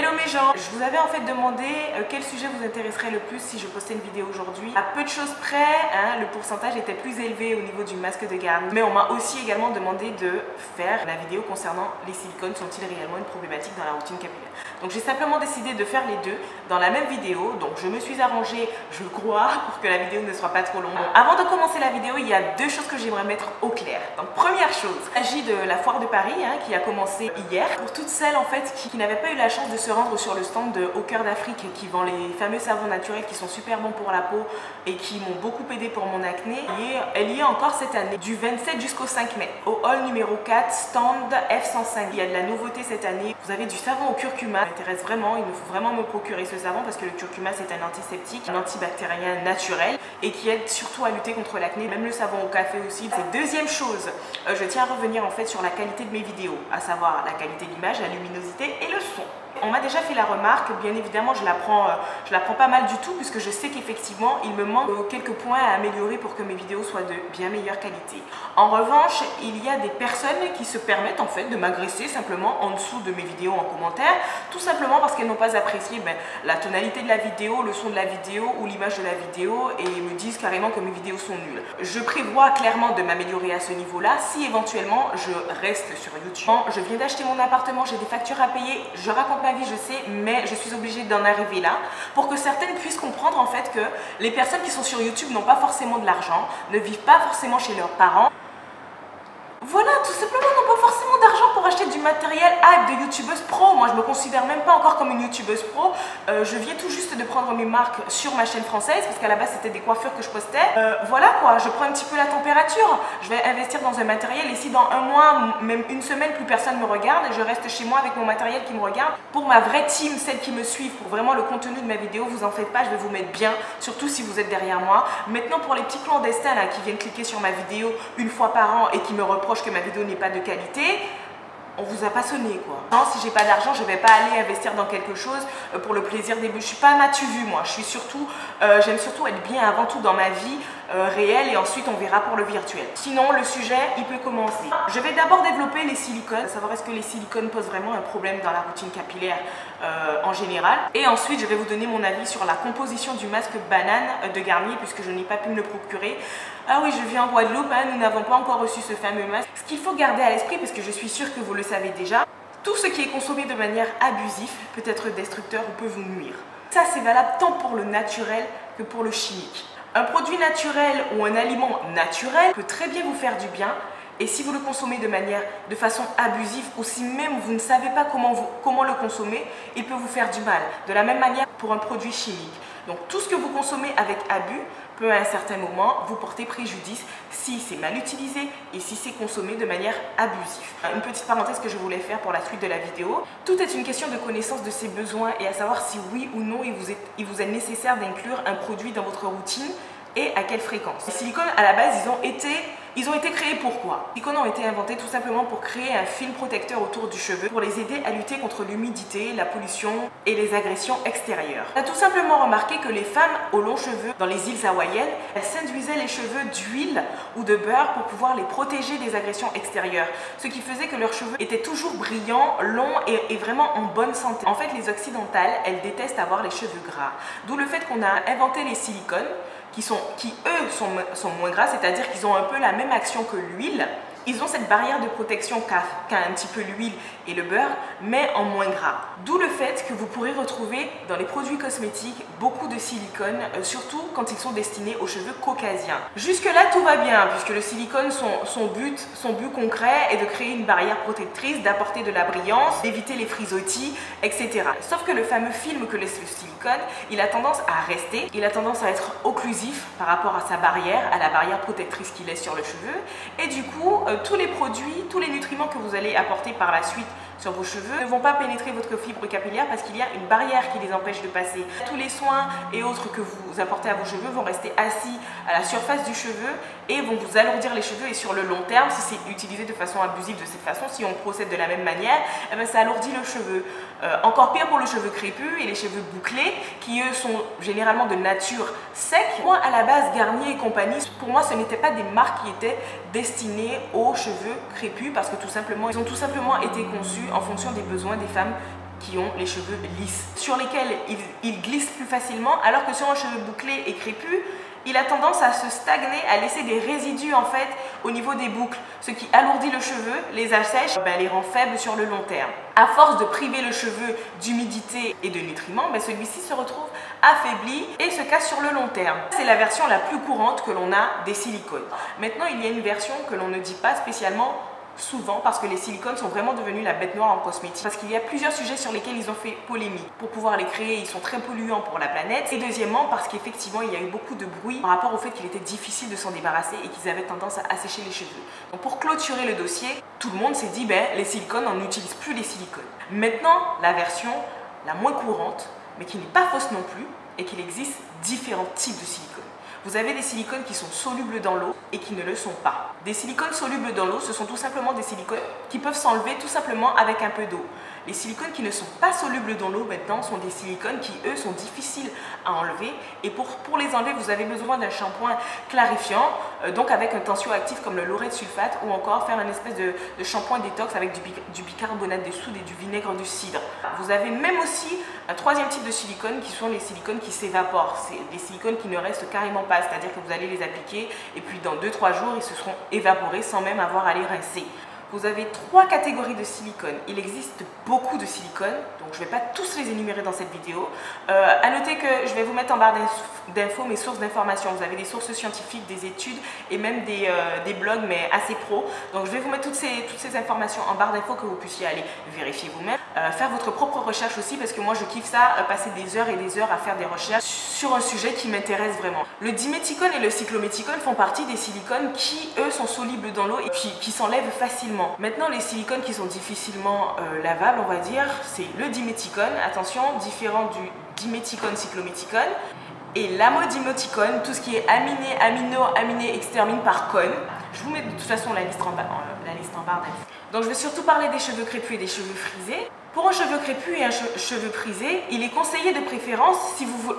Hello mes gens, je vous avais en fait demandé quel sujet vous intéresserait le plus si je postais une vidéo aujourd'hui. À peu de choses près, le pourcentage était plus élevé au niveau du masque de Garnier. Mais on m'a aussi également demandé de faire la vidéo concernant les silicones. Sont-ils réellement une problématique dans la routine capillaire? Donc j'ai simplement décidé de faire les deux dans la même vidéo. Donc je me suis arrangée, je crois, pour que la vidéo ne soit pas trop longue. Bon, avant de commencer la vidéo, il y a deux choses que j'aimerais mettre au clair. Donc première chose, il s'agit de la foire de Paris qui a commencé hier. Pour toutes celles en fait qui n'avaient pas eu la chance de se rendre sur le stand de Au Cœur d'Afrique qui vend les fameux savons naturels qui sont super bons pour la peau et qui m'ont beaucoup aidé pour mon acné. Et elle y est encore cette année, du 27 jusqu'au 5 mai, au hall numéro 4, stand F105. Il y a de la nouveauté cette année. Vous avez du savon au curcuma. Ça m'intéresse vraiment, il me faut vraiment me procurer ce savon parce que le curcuma c'est un antiseptique, un antibactérien naturel et qui aide surtout à lutter contre l'acné, même le savon au café aussi. Deuxième chose, je tiens à revenir en fait sur la qualité de mes vidéos, à savoir la qualité d'image, la luminosité et le son. On m'a déjà fait la remarque, bien évidemment je la prends pas mal du tout puisque je sais qu'effectivement il me manque quelques points à améliorer pour que mes vidéos soient de bien meilleure qualité. En revanche, il y a des personnes qui se permettent en fait de m'agresser simplement en dessous de mes vidéos en commentaire, tout simplement parce qu'elles n'ont pas apprécié la tonalité de la vidéo, le son de la vidéo ou l'image de la vidéo et me disent carrément que mes vidéos sont nulles. Je prévois clairement de m'améliorer à ce niveau-là si éventuellement je reste sur YouTube. Je viens d'acheter mon appartement, j'ai des factures à payer, je raconte ma vie, je sais, mais je suis obligée d'en arriver là pour que certaines puissent comprendre en fait que les personnes qui sont sur YouTube n'ont pas forcément de l'argent, ne vivent pas forcément chez leurs parents. Voilà, tout simplement, n'ont pas forcément d'argent pour acheter du matériel hype de youtubeuse pro. Moi, je me considère même pas encore comme une youtubeuse pro. Je viens tout juste de prendre mes marques sur ma chaîne française parce qu'à la base, c'était des coiffures que je postais. Voilà quoi, je prends un petit peu la température. Je vais investir dans un matériel et si dans un mois, même une semaine, plus personne me regarde, je reste chez moi avec mon matériel qui me regarde. Pour ma vraie team, celles qui me suivent, pour vraiment le contenu de ma vidéo, vous en faites pas, je vais vous mettre bien, surtout si vous êtes derrière moi. Maintenant, pour les petits clandestins là, qui viennent cliquer sur ma vidéo une fois par an et qui me reprochent que ma vidéo n'est pas de qualité, on vous a pas sonné quoi. Non, si j'ai pas d'argent, je vais pas aller investir dans quelque chose pour le plaisir des buts. Je suis pas matu vu moi. Je suis surtout, j'aime surtout être bien avant tout dans ma vie réelle et ensuite on verra pour le virtuel. Sinon, le sujet, il peut commencer. Je vais d'abord développer les silicones, savoir est-ce que les silicones posent vraiment un problème dans la routine capillaire en général. Et ensuite, je vais vous donner mon avis sur la composition du masque banane de Garnier puisque je n'ai pas pu me le procurer. Ah oui, je vis en Guadeloupe, nous n'avons pas encore reçu ce fameux masque. Ce qu'il faut garder à l'esprit, parce que je suis sûre que vous le savez déjà, tout ce qui est consommé de manière abusive peut être destructeur ou peut vous nuire. Ça, c'est valable tant pour le naturel que pour le chimique. Un produit naturel ou un aliment naturel peut très bien vous faire du bien. Et si vous le consommez de façon abusive ou si même vous ne savez pas comment le consommer, il peut vous faire du mal. De la même manière pour un produit chimique. Donc tout ce que vous consommez avec abus peut à un certain moment vous porter préjudice si c'est mal utilisé et si c'est consommé de manière abusive. Une petite parenthèse que je voulais faire pour la suite de la vidéo. Tout est une question de connaissance de ses besoins et à savoir si oui ou non il vous est nécessaire d'inclure un produit dans votre routine et à quelle fréquence. Les silicones à la base ils ont été créés pourquoi? Les silicones ont été inventés tout simplement pour créer un film protecteur autour du cheveu pour les aider à lutter contre l'humidité, la pollution et les agressions extérieures. On a tout simplement remarqué que les femmes aux longs cheveux dans les îles hawaïennes, elles s'induisaient les cheveux d'huile ou de beurre pour pouvoir les protéger des agressions extérieures. Ce qui faisait que leurs cheveux étaient toujours brillants, longs et vraiment en bonne santé. En fait, les occidentales, elles détestent avoir les cheveux gras. D'où le fait qu'on a inventé les silicones qui eux sont moins gras, c'est-à-dire qu'ils ont un peu la même action que l'huile. Ils ont cette barrière de protection qu'a un petit peu l'huile et le beurre, mais en moins gras. D'où le fait que vous pourrez retrouver dans les produits cosmétiques beaucoup de silicone, surtout quand ils sont destinés aux cheveux caucasiens. Jusque-là, tout va bien, puisque le silicone, son but concret est de créer une barrière protectrice, d'apporter de la brillance, d'éviter les frisottis, etc. Sauf que le fameux film que laisse le silicone, il a tendance à rester, il a tendance à être occlusif par rapport à sa barrière, à la barrière protectrice qu'il laisse sur le cheveu, et du coup, tous les produits, tous les nutriments que vous allez apporter par la suite sur vos cheveux ne vont pas pénétrer votre fibre capillaire parce qu'il y a une barrière qui les empêche de passer. Tous les soins et autres que vous apportez à vos cheveux vont rester assis à la surface du cheveu et vont vous alourdir les cheveux et sur le long terme, si c'est utilisé de façon abusive de cette façon, si on procède de la même manière, eh bien, ça alourdit le cheveu. Encore pire pour le cheveu crépus et les cheveux bouclés qui eux sont généralement de nature sec. Moi à la base Garnier et compagnie, pour moi ce n'étaient pas des marques qui étaient destinées aux cheveux crépus parce que tout simplement ils ont tout simplement été conçus en fonction des besoins des femmes qui ont les cheveux lisses, sur lesquels ils glissent plus facilement, alors que sur un cheveu bouclé et crépus, il a tendance à se stagner, à laisser des résidus en fait au niveau des boucles, ce qui alourdit le cheveu, les assèche, les rend faibles sur le long terme. À force de priver le cheveu d'humidité et de nutriments, celui-ci se retrouve affaibli et se casse sur le long terme. C'est la version la plus courante que l'on a des silicones. Maintenant, il y a une version que l'on ne dit pas spécialement souvent parce que les silicones sont vraiment devenus la bête noire en cosmétique, parce qu'il y a plusieurs sujets sur lesquels ils ont fait polémique. Pour pouvoir les créer, ils sont très polluants pour la planète, et deuxièmement parce qu'effectivement il y a eu beaucoup de bruit par rapport au fait qu'il était difficile de s'en débarrasser et qu'ils avaient tendance à assécher les cheveux. Donc pour clôturer le dossier, tout le monde s'est dit les silicones, on n'utilise plus les silicones. Maintenant, la version la moins courante, mais qui n'est pas fausse non plus, est qu'il existe différents types de silicones. Vous avez des silicones qui sont solubles dans l'eau et qui ne le sont pas. Des silicones solubles dans l'eau, ce sont tout simplement des silicones qui peuvent s'enlever tout simplement avec un peu d'eau. Les silicones qui ne sont pas solubles dans l'eau maintenant sont des silicones qui, eux, sont difficiles à enlever. Et pour les enlever, vous avez besoin d'un shampoing clarifiant, donc avec un tensioactif comme le laureth sulfate, ou encore faire une espèce de shampoing détox avec du bicarbonate de soude et du vinaigre du cidre. Vous avez même aussi un troisième type de silicone qui sont les silicones qui s'évaporent. C'est des silicones qui ne restent carrément pas, c'est-à-dire que vous allez les appliquer et puis dans 2-3 jours, ils se seront évaporés sans même avoir à les rincer. Vous avez 3 catégories de silicone. Il existe beaucoup de silicones, donc je ne vais pas tous les énumérer dans cette vidéo. À noter que je vais vous mettre en barre d'infos mes sources d'informations. Vous avez des sources scientifiques, des études et même des blogs, mais assez pro. Donc je vais vous mettre toutes ces informations en barre d'infos que vous puissiez aller vérifier vous-même. Faire votre propre recherche aussi, parce que moi je kiffe ça, passer des heures et des heures à faire des recherches sur un sujet qui m'intéresse vraiment. Le diméthicone et le cyclométhicone font partie des silicones qui, eux, sont solubles dans l'eau et qui s'enlèvent facilement. Maintenant, les silicones qui sont difficilement lavables, on va dire, c'est le diméthicone, attention, différent du diméthicone cyclométhicone, et l'amodiméthicone, tout ce qui est aminé, extermine par cone. Je vous mets de toute façon la liste en barre d'infos. Donc je vais surtout parler des cheveux crépus et des cheveux frisés. Pour un cheveu crépus et un cheveu frisé, il est conseillé de préférence,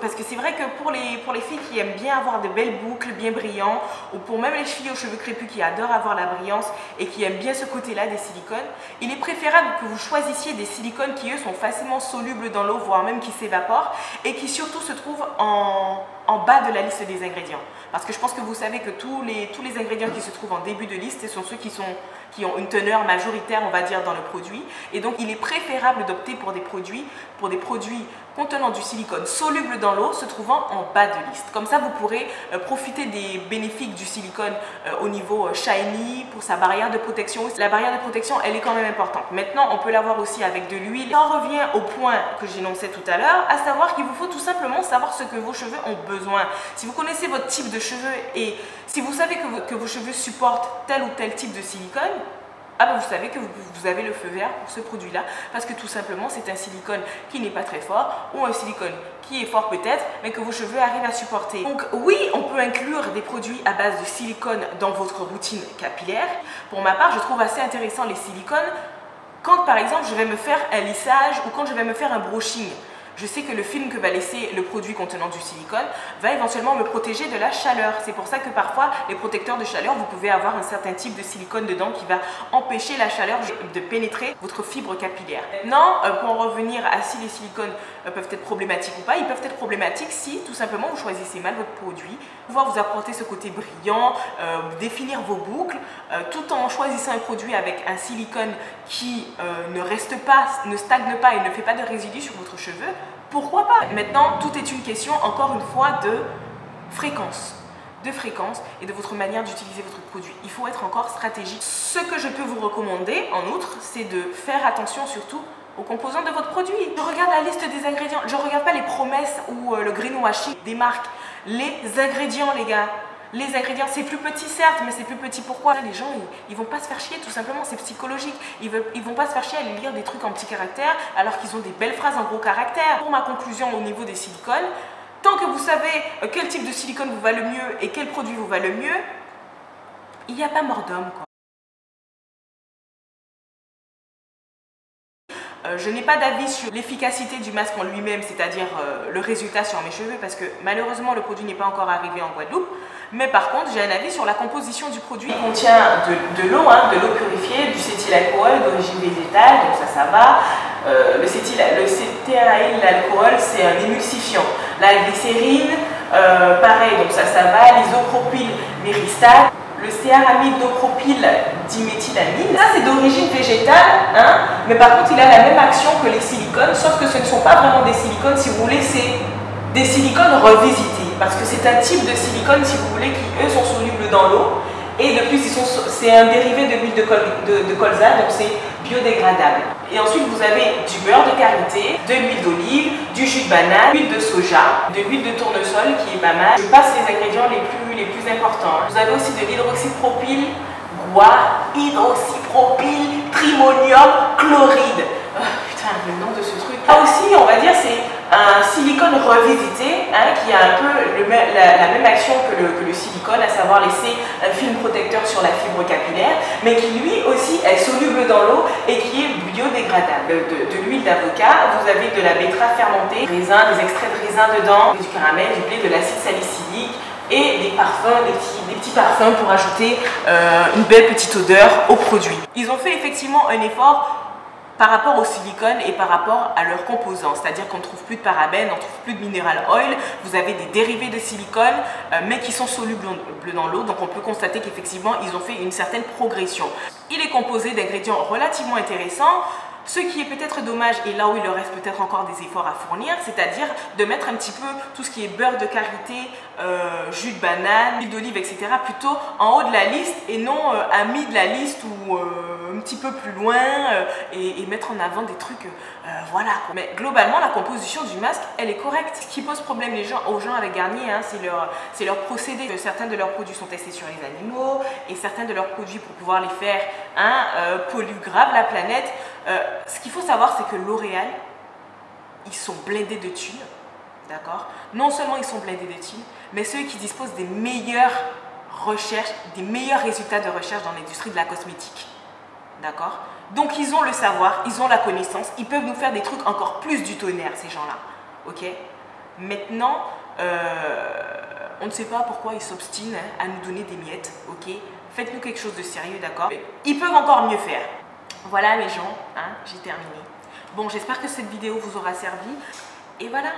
parce que c'est vrai que pour les filles qui aiment bien avoir de belles boucles bien brillantes, ou pour même les filles aux cheveux crépus qui adorent avoir la brillance et qui aiment bien ce côté-là des silicones, il est préférable que vous choisissiez des silicones qui, eux, sont facilement solubles dans l'eau, voire même qui s'évaporent, et qui surtout se trouvent en bas de la liste des ingrédients. Parce que je pense que vous savez que tous les ingrédients qui se trouvent en début de liste, ce sont ceux qui ont une teneur majoritaire, on va dire, dans le produit. Et donc, il est préférable d'opter pour des produits contenant du silicone soluble dans l'eau, se trouvant en bas de liste. Comme ça, vous pourrez profiter des bénéfices du silicone au niveau shiny, pour sa barrière de protection. La barrière de protection, elle est quand même importante. Maintenant, on peut l'avoir aussi avec de l'huile. Ça en revient au point que j'énonçais tout à l'heure, à savoir qu'il vous faut tout simplement savoir ce que vos cheveux ont besoin. Si vous connaissez votre type de cheveux et si vous savez que vos cheveux supportent tel ou tel type de silicone, vous savez que vous avez le feu vert pour ce produit-là, parce que tout simplement c'est un silicone qui n'est pas très fort, ou un silicone qui est fort peut-être, mais que vos cheveux arrivent à supporter. Donc oui, on peut inclure des produits à base de silicone dans votre routine capillaire. Pour ma part, je trouve assez intéressant les silicones quand par exemple je vais me faire un lissage ou quand je vais me faire un brushing. Je sais que le film que va laisser le produit contenant du silicone va éventuellement me protéger de la chaleur. C'est pour ça que parfois, les protecteurs de chaleur, vous pouvez avoir un certain type de silicone dedans qui va empêcher la chaleur de pénétrer votre fibre capillaire. Maintenant, pour en revenir à si les silicones peuvent être problématiques ou pas, ils peuvent être problématiques si tout simplement vous choisissez mal votre produit, pouvoir vous apporter ce côté brillant, définir vos boucles, tout en choisissant un produit avec un silicone qui ne reste pas, ne stagne pas et ne fait pas de résidus sur votre cheveu. Pourquoi pas? Maintenant, tout est une question, encore une fois, de fréquence et de votre manière d'utiliser votre produit. Il faut être encore stratégique. Ce que je peux vous recommander, en outre, c'est de faire attention surtout aux composants de votre produit. Je regarde la liste des ingrédients, je ne regarde pas les promesses ou le greenwashing des marques. Les ingrédients, les gars. Les ingrédients, c'est plus petit certes, mais c'est plus petit pourquoi? Les gens, ils vont pas se faire chier, tout simplement, c'est psychologique. Ils vont pas se faire chier à aller lire des trucs en petits caractères alors qu'ils ont des belles phrases en gros caractères. Pour ma conclusion au niveau des silicones, tant que vous savez quel type de silicone vous va le mieux et quel produit vous va le mieux, il n'y a pas mort d'homme, quoi. Je n'ai pas d'avis sur l'efficacité du masque en lui-même, c'est-à-dire le résultat sur mes cheveux, parce que malheureusement le produit n'est pas encore arrivé en Guadeloupe. Mais par contre, j'ai un avis sur la composition du produit. Il contient de l'eau, de l'eau purifiée, du cétylalcool d'origine végétale, donc ça va. Le cétéaryl, l'alcool, c'est un émulsifiant. La glycérine, pareil, donc ça va. L'isopropyl myristate. Le céramidopropyl-diméthylamine, ça c'est d'origine végétale, hein, mais par contre il a la même action que les silicones, sauf que ce ne sont pas vraiment des silicones, si vous voulez, c'est des silicones revisités, parce que c'est un type de silicone, si vous voulez, qui eux sont solubles dans l'eau, et de plus c'est un dérivé de l'huile de colza, donc c'est biodégradable. Et ensuite vous avez du beurre de karité, de l'huile d'olive, du jus de banane, de l'huile de soja, de l'huile de tournesol qui est pas mal. Je passe les ingrédients les plus importants. Vous avez aussi de l'hydroxypropyl hydroxypropyl trimonium chloride. Oh, putain, le nom de ce truc. Là aussi, on va dire, c'est un silicone revisité, hein, qui a un peu la même action que le silicone, à savoir laisser un film protecteur sur la fibre capillaire, mais qui lui aussi est soluble dans l'eau et qui est biodégradable. De l'huile d'avocat, vous avez de la betterave fermentée, des extraits de raisin dedans, du caramel, du blé, de l'acide salicylique, et des parfums, des petits parfums pour ajouter une belle petite odeur au produit. Ils ont fait effectivement un effort par rapport au silicone et par rapport à leurs composants, c'est-à-dire qu'on ne trouve plus de parabènes, on ne trouve plus de mineral oil, vous avez des dérivés de silicone mais qui sont solubles dans l'eau, donc on peut constater qu'effectivement ils ont fait une certaine progression. Il est composé d'ingrédients relativement intéressants. Ce qui est peut-être dommage, et là où il leur reste peut-être encore des efforts à fournir, c'est-à-dire de mettre un petit peu tout ce qui est beurre de karité, jus de banane, huile d'olive, etc. plutôt en haut de la liste et non à mi de la liste ou un petit peu plus loin et mettre en avant des trucs, voilà. Mais globalement, la composition du masque, elle est correcte. Ce qui pose problème aux gens avec Garnier, hein, c'est leur procédé. Certains de leurs produits sont testés sur les animaux et certains de leurs produits, pour pouvoir les faire, hein, polluent grave la planète. Ce qu'il faut savoir, c'est que L'Oréal, ils sont blindés de thunes, d'accord? Non seulement ils sont blindés de thunes, mais ceux qui disposent des meilleures recherches, des meilleurs résultats de recherche dans l'industrie de la cosmétique, d'accord? Donc ils ont le savoir, ils ont la connaissance, ils peuvent nous faire des trucs encore plus du tonnerre, ces gens-là, ok? Maintenant, on ne sait pas pourquoi ils s'obstinent, hein, à nous donner des miettes, ok? Faites-nous quelque chose de sérieux, d'accord? Ils peuvent encore mieux faire. Voilà les gens, hein, j'ai terminé. Bon, j'espère que cette vidéo vous aura servi. Et voilà.